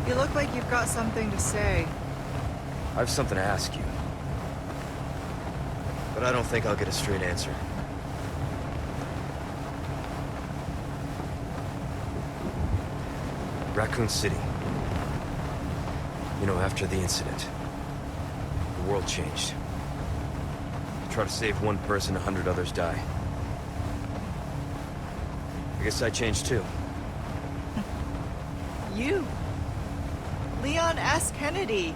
You look like you've got something to say. I have something to ask you. But I don't think I'll get a straight answer. Raccoon City. You know, after the incident, the world changed. You try to save one person, 100 others die. I guess I changed too. You? Leon S. Kennedy.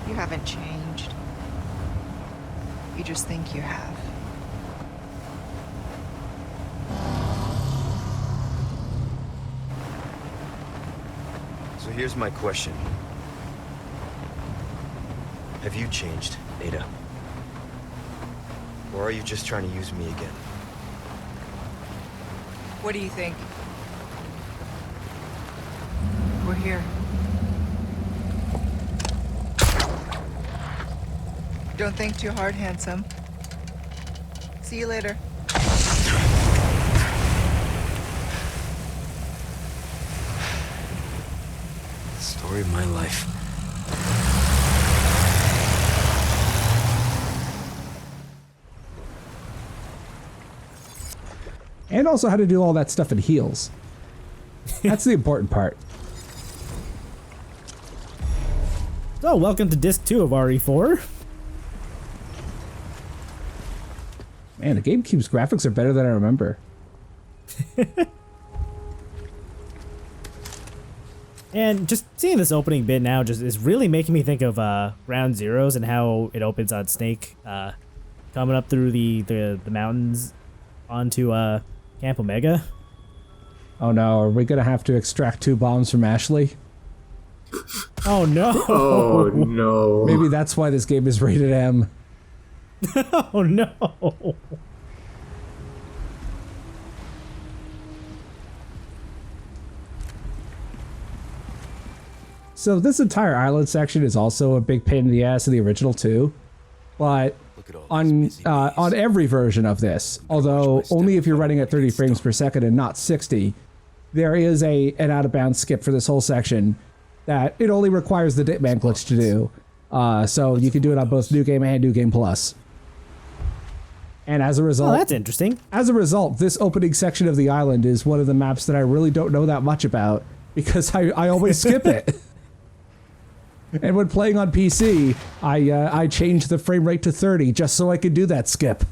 You haven't changed. You just think you have. So here's my question. Have you changed, Ada? Or are you just trying to use me again? What do you think? We're here. Don't think too hard, handsome. See you later. Story of my life. And also how to do all that stuff in heals. That's the important part. So, welcome to Disc 2 of RE4. Man, the GameCube's graphics are better than I remember. And just seeing this opening bit now just is really making me think of Ground Zeroes and how it opens on Snake coming up through the mountains onto Camp Omega. Oh no, are we gonna have to extract 2 bombs from Ashley? Oh no! Oh no. Maybe that's why this game is rated M. Oh no! So this entire island section is also a big pain in the ass in the original too, but on every version of this, although only if you're running at 30 frames per second and not 60, there is an out of bounds skip for this whole section that it only requires the Ditman glitch to do. So you can do it on both New Game and New Game Plus. And as a result, Oh, that's interesting. As a result, this opening section of the island is one of the maps that I really don't know that much about because I always skip it. And when playing on PC, I changed the frame rate to 30 just so I could do that skip.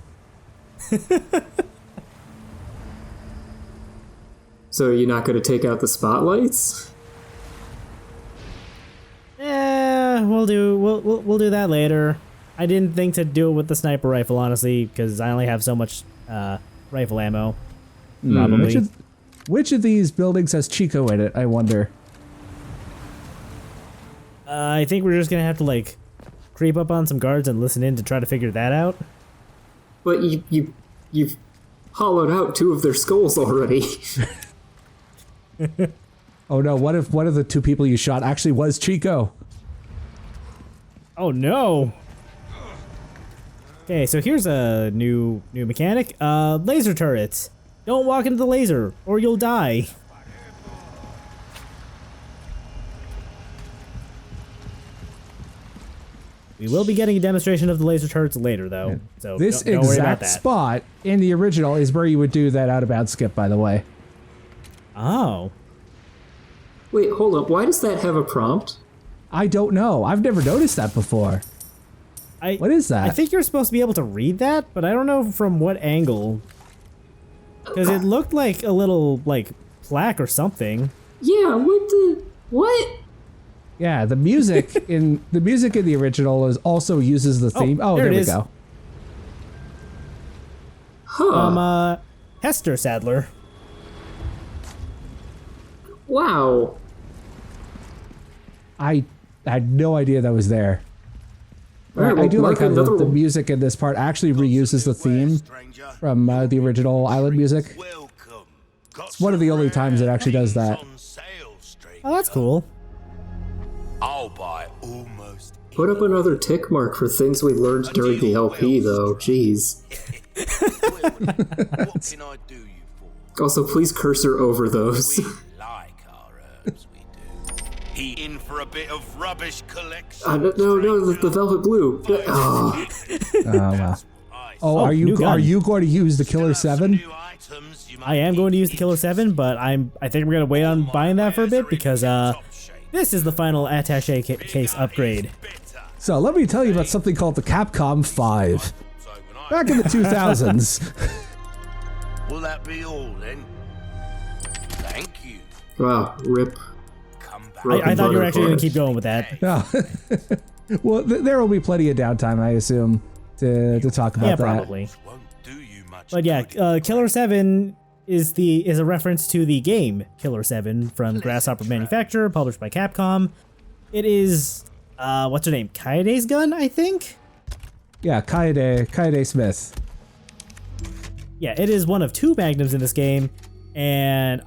So you're not going to take out the spotlights? We'll do that later. I didn't think to do it with the sniper rifle, honestly, because I only have so much rifle ammo. Probably. Which of these buildings has Chico in it, I wonder? I think we're just gonna have to like creep up on some guards and listen in to try to figure that out. But you've hollowed out 2 of their skulls already. Oh no, what if one of the 2 people you shot actually was Chico? Oh no! Okay, so here's a new mechanic. Laser turrets. Don't walk into the laser, or you'll die. We will be getting a demonstration of the laser turrets later, though. So This don't worry about exact that. spot in the original is where you would do that out of bounds skip, by the way. Oh. Wait, hold up. Why does that have a prompt? I don't know. I've never noticed that before. What is that? I think you're supposed to be able to read that, but I don't know from what angle. Because it looked like a little, like, plaque or something. Yeah, what? Yeah, the music in the original also uses the theme. Oh, there we go. Huh. Hester Sadler. Wow. I had no idea that was there. Right, I do like how another the one. music in this part actually reuses the theme from the original Island music. It's one of the only times it actually does that. Oh, that's cool. I'll buy almost. Put up another tick mark for things we learned during the LP, though. Jeez. What can I do you for? Also, please cursor over those. We like our herbs, we do. He in for a bit of rubbish collection. No, the velvet blue. Oh. Well. Oh, are new you going to use the Killer 7? I am going to use the Killer 7, but I think we're gonna wait on buying that for a bit because this is the final attaché case upgrade. So let me tell you about something called the Capcom 5. Back in the 2000s. Will that be all then? Thank you. Wow, rip. Come back. I thought you were actually gonna keep going with that. No. Well, there will be plenty of downtime, I assume, to talk about Yeah, that. probably. Won't do you much But yeah, good. Killer 7 is a reference to the game Killer 7 from Grasshopper Manufacturer, published by Capcom. It is what's her name? Kaide's gun, I think? Yeah, Kaede Smith. Yeah, it is one of 2 magnums in this game, and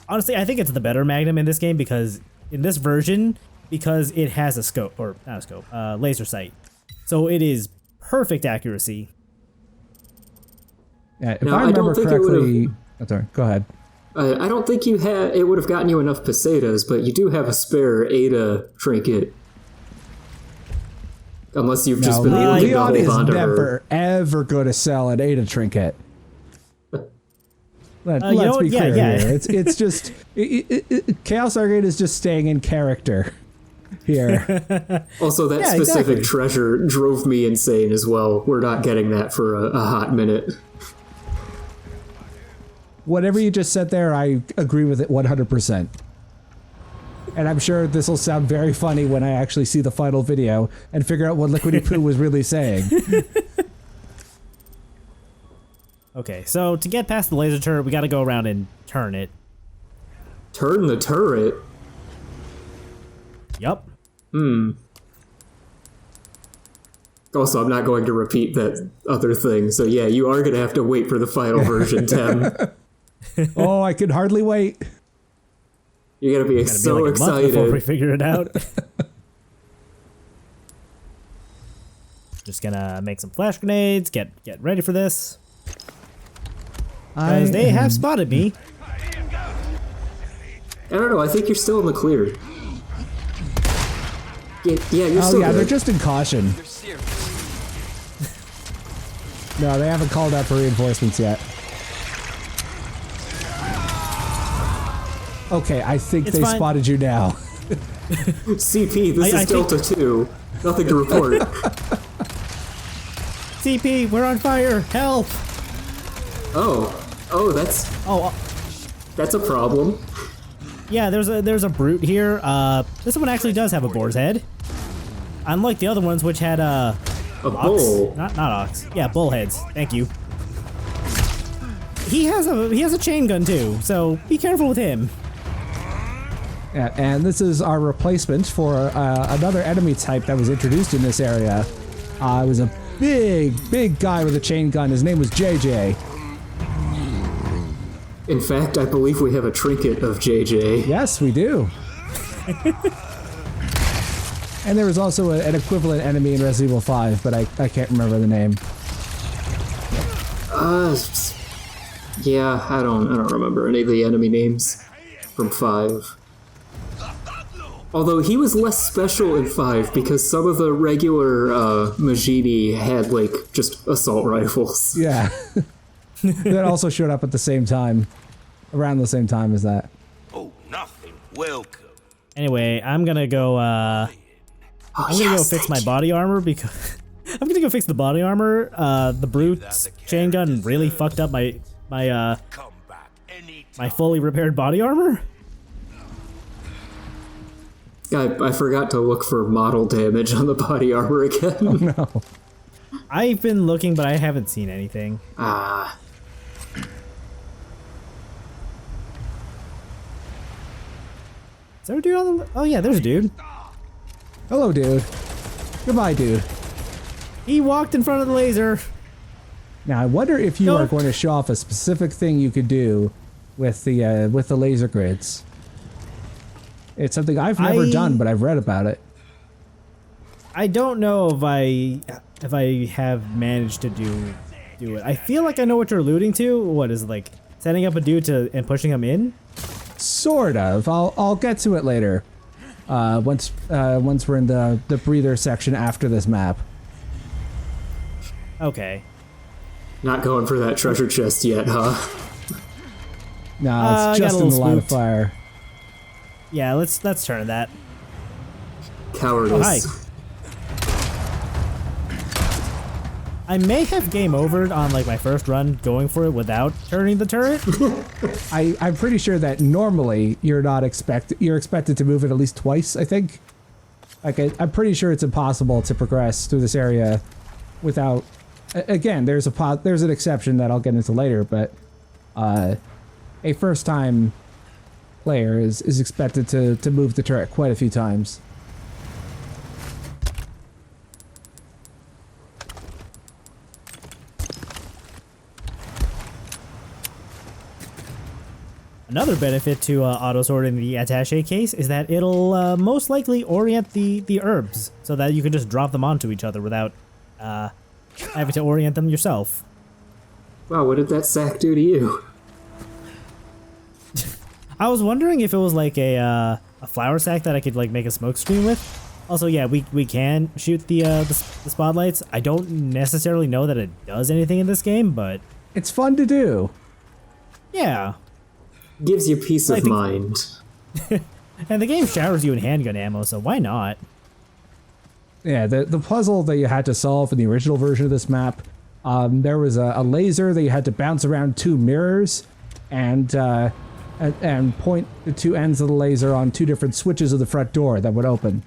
honestly, I think it's the better magnum in this game because in this version, because it has a scope, or not a scope, laser sight. So it is perfect accuracy. Yeah, if Now, I I don't remember think it correctly... Oh, sorry, go ahead. I don't think it would have gotten you enough pesetas, but you do have a spare Ada trinket. Unless you've just been able to Leon is hold on to never, her. ever going to sell an Ada trinket. Let's you know what? be Yeah, clear yeah. here. It's just... ChaosArgate is just staying in character here. Also, that Yeah, specific exactly. treasure drove me insane as well. We're not getting that for a hot minute. Whatever you just said there, I agree with it 100%. And I'm sure this will sound very funny when I actually see the final video and figure out what Liquidy Poo was really saying. Okay, so to get past the laser turret, we gotta go around and turn it. Turn the turret? Yup. Also, I'm not going to repeat that other thing, so yeah, you are going to have to wait for the final version, Tim. Oh, I can hardly wait. You're going to be It's so gonna be like a month before we excited. figure it out. Just gonna make some flash grenades, get ready for this. Because they have spotted me. I don't know, I think you're still in the clear. Yeah, you're Oh still yeah, good. they're just in caution. No, they haven't called out for reinforcements yet. Okay, I think It's they fine. spotted you now. CP, this I is think- Delta 2. Nothing to report. CP, we're on fire! Help! Oh, that's a problem. Yeah, there's a brute here. This one actually does have a boar's head. Unlike the other ones, which had A ox. bull. Not ox. Yeah, bull heads. Thank you. He has a chain gun too, so be careful with him. Yeah, and this is our replacement for another enemy type that was introduced in this area. It was a big guy with a chain gun. His name was JJ. In fact, I believe we have a trinket of JJ. Yes, we do. And there was also an equivalent enemy in Resident Evil 5, but I can't remember the name. Yeah, I don't remember any of the enemy names from 5. Although he was less special in 5 because some of the regular Majidi had like just assault rifles. Yeah. That also showed up at the same time. Around the same time as that. Oh, nothing. Welcome. Anyway, I'm gonna go. I'm gonna go fix my body armor because I'm gonna go fix the body armor. The brute's chain gun really fucked up my Come back anytime. fully repaired body armor. I forgot to look for model damage on the body armor again. No. I've been looking, but I haven't seen anything. Ah. Is there a dude on the? Oh yeah, there's a dude. Hello, dude. Goodbye, dude. He walked in front of the laser. Now, I wonder if you No. are going to show off a specific thing you could do with the laser grids. It's something I've never done, but I've read about it. I don't know if I have managed to do it. I feel like I know what you're alluding to. What is it, like setting up a dude and pushing him in? Sort of. I'll get to it later. once we're in the breather section after this map. Okay. Not going for that treasure chest yet, huh? No, it's got a just in little the line of spooked. fire. Yeah, let's turn that. Cowardice. Oh, I may have game overed on like my first run going for it without turning the turret. I'm pretty sure that normally you're expected to move it at least twice, I think. Like I'm pretty sure it's impossible to progress through this area without. Again, there's an exception that I'll get into later, but a first-time player is expected to move the turret quite a few times. Another benefit to auto sorting the attaché case is that it'll most likely orient the herbs so that you can just drop them onto each other without having to orient them yourself. Wow, what did that sack do to you? I was wondering if it was like a flour sack that I could like make a smoke screen with. Also, yeah, we can shoot the spotlights. I don't necessarily know that it does anything in this game, but It's fun to do. yeah. Gives you peace of mind. And the game showers you in handgun ammo, so why not? Yeah, the puzzle that you had to solve in the original version of this map, there was a laser that you had to bounce around two mirrors and point the two ends of the laser on two different switches of the front door that would open.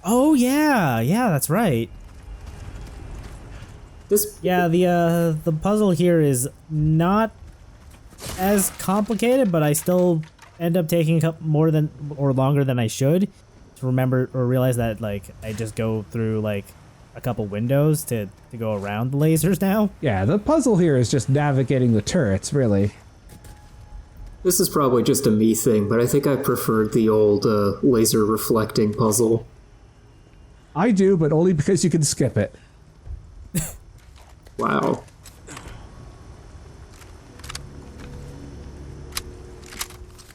Oh yeah, that's right. This Yeah, the puzzle here is not as complicated, but I still end up taking more than or longer than I should to remember or realize that like I just go through like a couple windows to go around the lasers now. Yeah, the puzzle here is just navigating the turrets, really. This is probably just a me thing, but I think I preferred the old laser reflecting puzzle. I do, but only because you can skip it. Wow.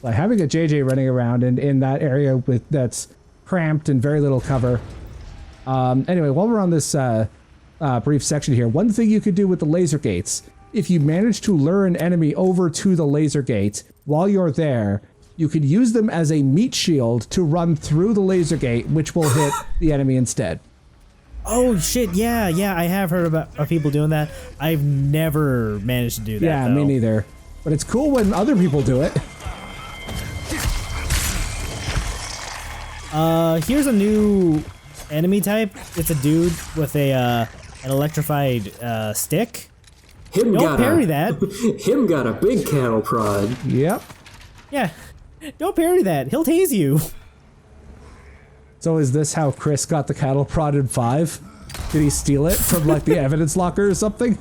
Like having a JJ running around in that area that's cramped and very little cover. Anyway, while we're on this brief section here, one thing you could do with the laser gates, if you manage to lure an enemy over to the laser gate while you're there, you could use them as a meat shield to run through the laser gate, which will hit the enemy instead. Oh shit, yeah, I have heard about people doing that. I've never managed to do that. Yeah, though. me neither. But it's cool when other people do it. Here's a new enemy type. It's a dude with an electrified stick. Him Don't got parry a, that. Him got a big cattle prod. Yep. Yeah, don't parry that. He'll tase you. So is this how Chris got the cattle prod in 5? Did he steal it from like the evidence locker or something?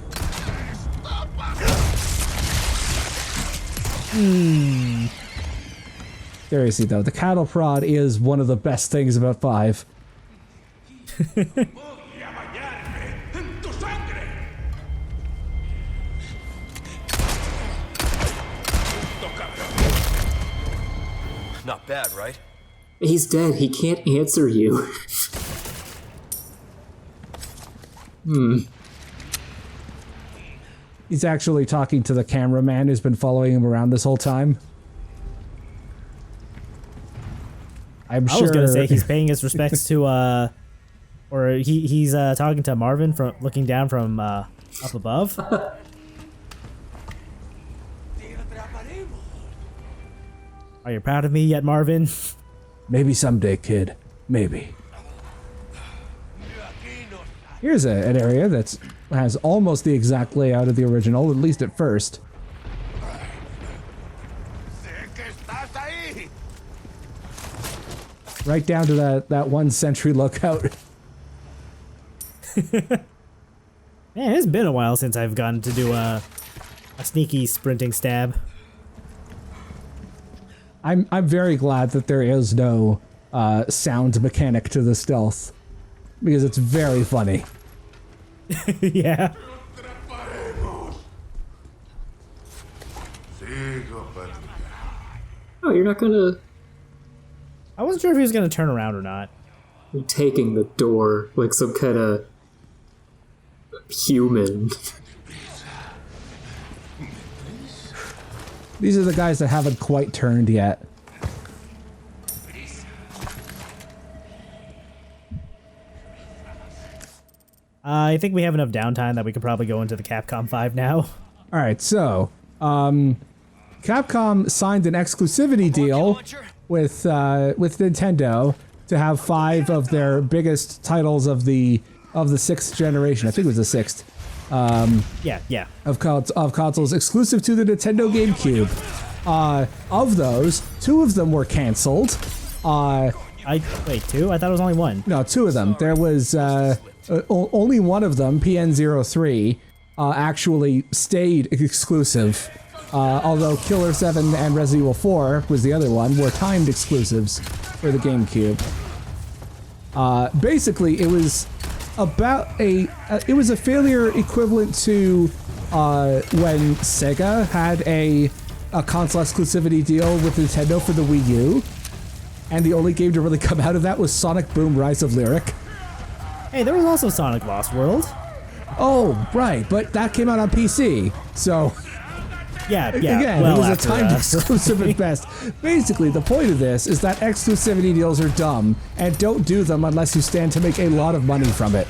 Seriously though, the cattle prod is one of the best things about 5. Not bad, right? He's dead. He can't answer you. He's actually talking to the cameraman who's been following him around this whole time. I'm I sure. was gonna say he's paying his respects to or he's talking to Marvin from looking down from up above. Are you proud of me yet, Marvin? Maybe someday, kid. Maybe. Here's an area that has almost the exact layout of the original, at least at first. Right down to that one sentry lookout. Man, it's been a while since I've gotten to do a sneaky sprinting stab. I'm very glad that there is no sound mechanic to the stealth, because it's very funny. Yeah. Oh, you're not gonna... I wasn't sure if he was going to turn around or not. Taking the door like some kind of human. These are the guys that haven't quite turned yet. I think we have enough downtime that we could probably go into the Capcom 5 now. All right, so Capcom signed an exclusivity deal with Nintendo to have 5 of their biggest titles of the 6th generation. I think it was the 6th. Yeah. Of consoles exclusive to the Nintendo GameCube. Of those, 2 of them were canceled. Wait, 2? I thought it was only 1. No, 2 of them. There was only one of them, PN03, actually stayed exclusive. Although Killer 7 and Resident Evil 4 was the other one, were timed exclusives for the GameCube. Basically, it was about it was a failure equivalent to when Sega had a console exclusivity deal with Nintendo for the Wii U, and the only game to really come out of that was Sonic Boom: Rise of Lyric. Hey, there was also Sonic Lost World. Oh, right, but that came out on PC, so... Yeah. Again, well, it was a timed exclusive at best. Basically, the point of this is that exclusivity deals are dumb, and don't do them unless you stand to make a lot of money from it.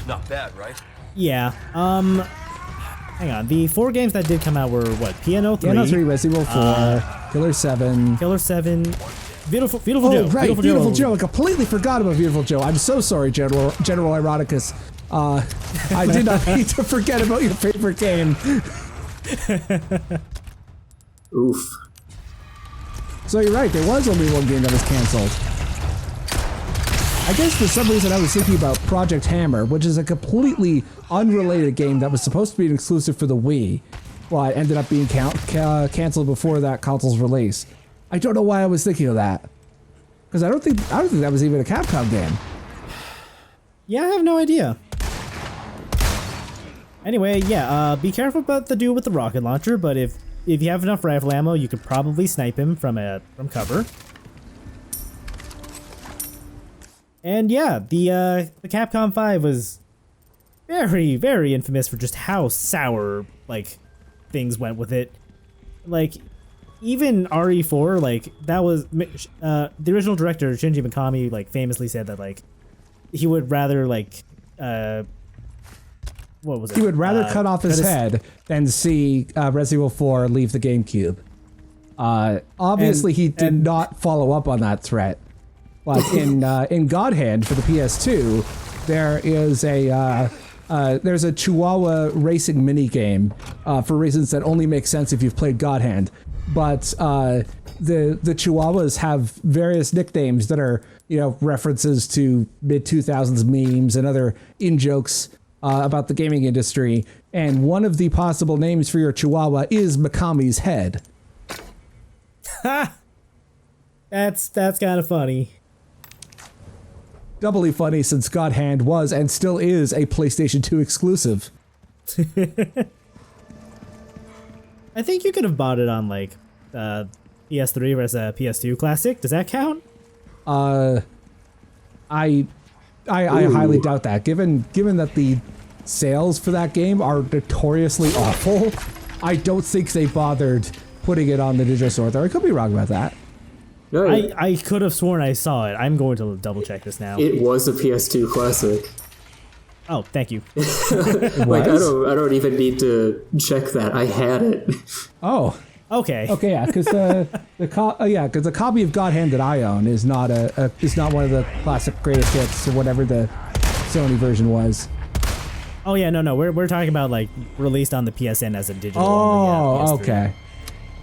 Not bad, right? Yeah. Hang on. The 4 games that did come out were what? PN03. PN03, Resident Evil 4, Killer 7. Killer 7. Beautiful Oh, Joe. right, Beautiful Joe. I completely forgot about Beautiful Joe. I'm so sorry, General Ironicus. I did not mean to forget about your favorite game. Oof. So you're right, there was only one game that was canceled. I guess for some reason I was thinking about Project Hammer, which is a completely unrelated game that was supposed to be an exclusive for the Wii, but ended up being canceled before that console's release. I don't know why I was thinking of that, because I don't think that was even a Capcom game. Yeah, I have no idea. Anyway, yeah, be careful about the dude with the rocket launcher, but if you have enough rifle ammo, you could probably snipe him from cover. And yeah, the Capcom 5 was very, very infamous for just how sour, like, things went with it. Like, even RE4, like, that was, the original director, Shinji Mikami, like, famously said that, like, he would rather, like, what was it? He would rather cut off his head than see Resident Evil 4 leave the GameCube. Obviously, he did not follow up on that threat. But in God Hand for the PS2, there is there's a Chihuahua racing minigame for reasons that only make sense if you've played God Hand. But the Chihuahuas have various nicknames that are, you know, references to mid-2000s memes and other in-jokes about the gaming industry. And one of the possible names for your Chihuahua is Mikami's head. Ha! That's kind of funny. Doubly funny since God Hand was and still is a PlayStation 2 exclusive. I think you could have bought it on like PS3 versus a PS2 classic. Does that count? I highly doubt that. Given that the sales for that game are notoriously awful, I don't think they bothered putting it on the digital store. Though I could be wrong about that. No, I could have sworn I saw it. I'm going to double check this now. it was a PS2 classic. Oh, thank you. Like I don't even need to check that. I had it. Oh. Okay. Okay, yeah, because the copy of God Hand that I own is not one of the classic greatest hits or whatever the Sony version was. Oh yeah, no, we're talking about like released on the PSN as a digital. Oh, PS3. okay.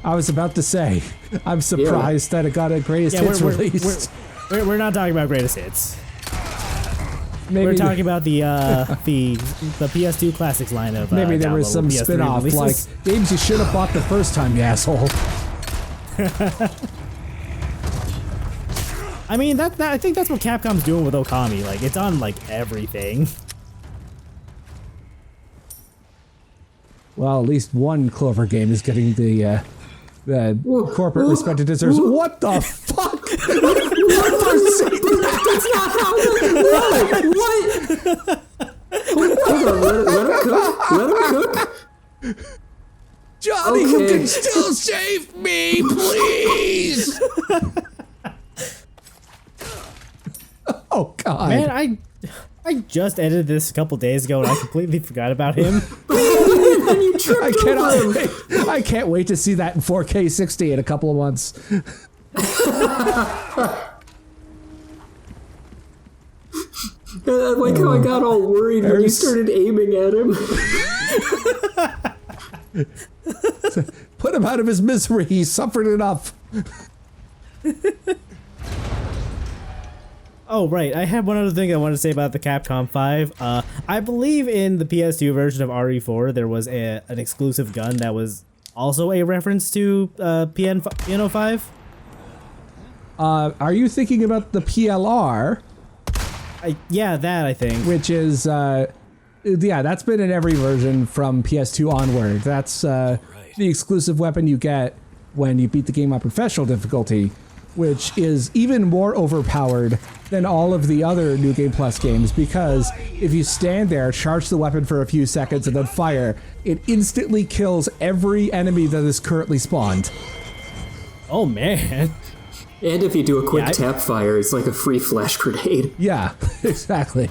I was about to say, I'm surprised that it got a greatest hits released. We're not talking about greatest hits. Maybe we're talking about the PS2 classics line of maybe there was some PS3 spin-off releases. like games you should have bought the first time, you asshole. I mean I think that's what Capcom's doing with Okami. Like it's on like everything. Well, at least one Clover game is getting the corporate respect it deserves. What the fuck? That's not how that... What? Hold on, let him cook. Let him cook. Johnny, you can still save me, please! Oh, God. Man, I just edited this a couple days ago and I completely forgot about him. I can't wait to see that in 4K 60 in a couple of months. I like how I got all worried when you started aiming at him. Put him out of his misery. He's suffered enough. Oh, right. I had one other thing I wanted to say about the Capcom 5. I believe in the PS2 version of RE4, there was an exclusive gun that was also a reference to Piano 5. Are you thinking about the PLR? Yeah, that I think. Which is, yeah, that's been in every version from PS2 onward. That's the exclusive weapon you get when you beat the game on professional difficulty, which is even more overpowered than all of the other New Game Plus games, because if you stand there, charge the weapon for a few seconds, and then fire, it instantly kills every enemy that is currently spawned. Oh, man. And if you do a quick tap fire, it's like a free flash grenade. Yeah, exactly.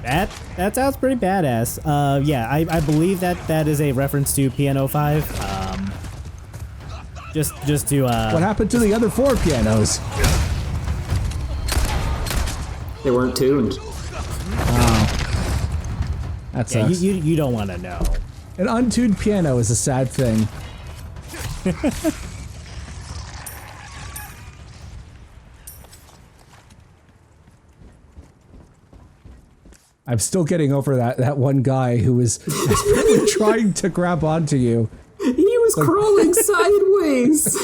That sounds pretty badass. Yeah, I believe that is a reference to Piano 5. Just to What happened to the other 4 pianos? They weren't tuned. Oh. That sucks. Yeah, you don't want to know. An untuned piano is a sad thing. I'm still getting over that one guy who was desperately trying to grab onto you. He was crawling sideways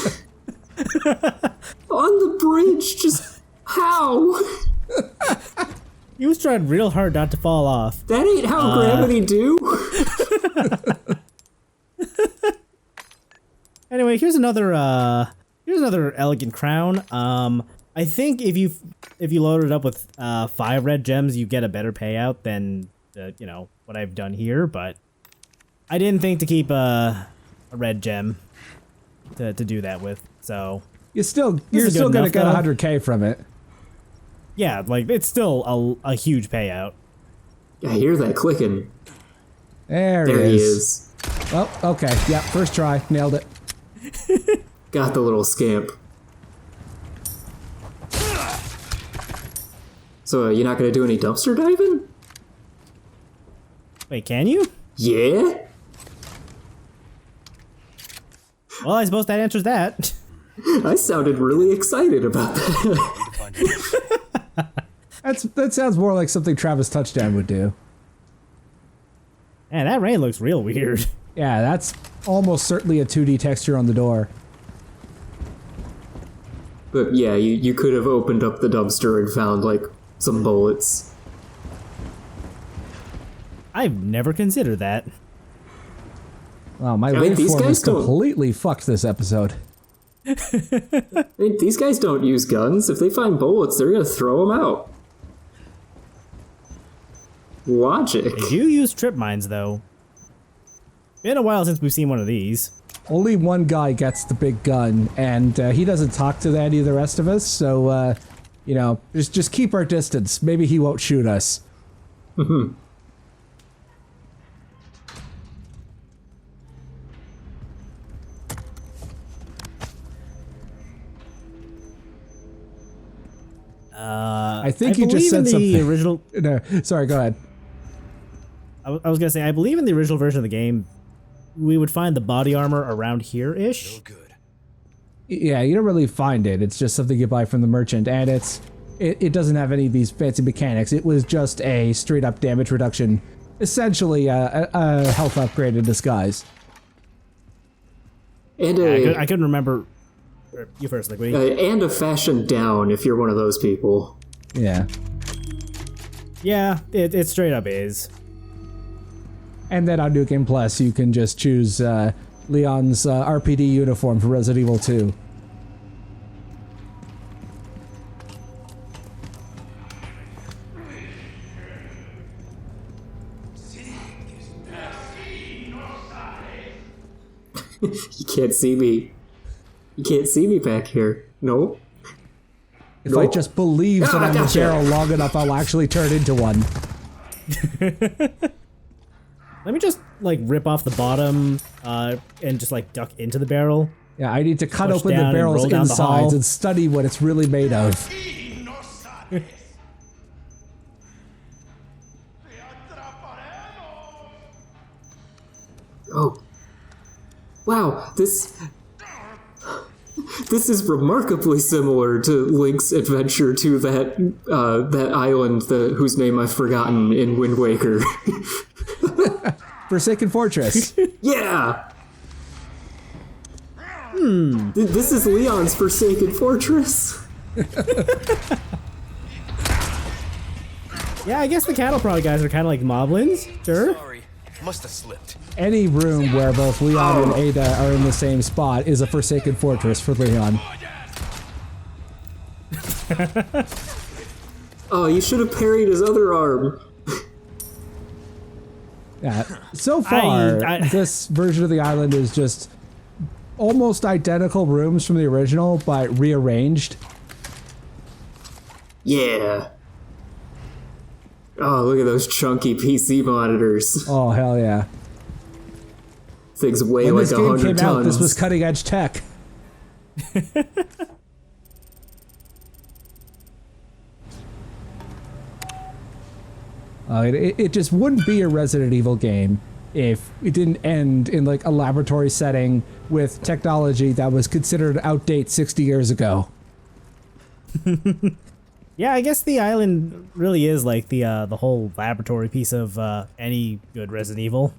on the bridge. Just how? He was trying real hard not to fall off. That ain't how gravity do. Anyway, here's another elegant crown. I think if you load it up with 5 red gems, you get a better payout than you know what I've done here. But I didn't think to keep a red gem to do that with. So you're still gonna get 100K from it. Yeah, like it's still a huge payout. I hear that clicking. There he is. Oh, okay. Yeah, first try, nailed it. Got the little scamp. So you're not gonna do any dumpster diving? Wait, can you? Yeah. Well, I suppose that answers that. I sounded really excited about that. That sounds more like something Travis Touchdown would do. Man, that rain looks real weird. Yeah, that's almost certainly a 2D texture on the door. But yeah, you could have opened up the dumpster and found, like, some bullets. I've never considered that. Well, my I mean, waveform is completely fucked this episode. I mean, these guys don't use guns. If they find bullets, they're gonna throw them out. Logic. They do use trip mines, though. Been a while since we've seen one of these. Only one guy gets the big gun, and he doesn't talk to any of the rest of us, so, you know, just keep our distance. Maybe he won't shoot us. Mm-hmm. I think you just said something. The original... No, sorry, go ahead. I was gonna say, I believe in the original version of the game, we would find the body armor around here-ish. No good. Yeah, you don't really find it. It's just something you buy from the merchant, and it doesn't have any of these fancy mechanics. It was just a straight-up damage reduction, essentially a health upgrade in disguise. And I couldn't remember. You first, like, and a fashion down if you're one of those people. Yeah. Yeah, it straight up is. And then on New Game Plus, you can just choose Leon's RPD uniform for Resident Evil 2. can't see me. You can't see me back here. No. If I just believe that I'm gotcha. the barrel long enough, I'll actually turn into one. Let me just like rip off the bottom and just like duck into the barrel. Yeah, I need to cut Push open the down and barrel's roll down the insides hall. and study what it's really made of. Oh. Wow, this is remarkably similar to Link's adventure to that island whose name I've forgotten in Wind Waker. Forsaken Fortress. Yeah! This is Leon's Forsaken Fortress. Yeah, I guess the cattle prod guys are kind of like moblins. Sure. Sorry, must have slipped. Any room where both Leon and Ada are in the same spot is a Forsaken Fortress for Leon. Oh, you should have parried his other arm. Yeah. So far, this version of the island is just almost identical rooms from the original, but rearranged. Yeah. Oh, look at those chunky PC monitors. Oh, hell yeah. Things weigh When like this game 100 came tons. out, this was cutting edge tech. It just wouldn't be a Resident Evil game if it didn't end in like a laboratory setting with technology that was considered outdated 60 years ago. Yeah, I guess the island really is like the whole laboratory piece of any good Resident Evil.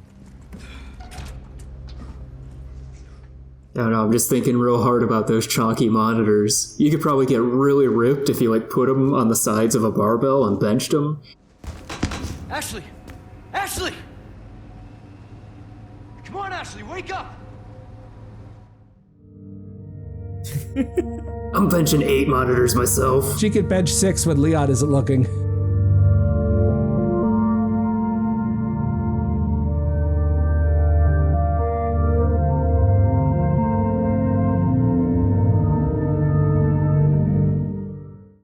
I don't know, I'm just thinking real hard about those chunky monitors. You could probably get really ripped if you like put them on the sides of a barbell and benched them. Ashley! Ashley! Come on, Ashley, wake up! I'm benching 8 monitors myself. She could bench 6 when Leon isn't looking.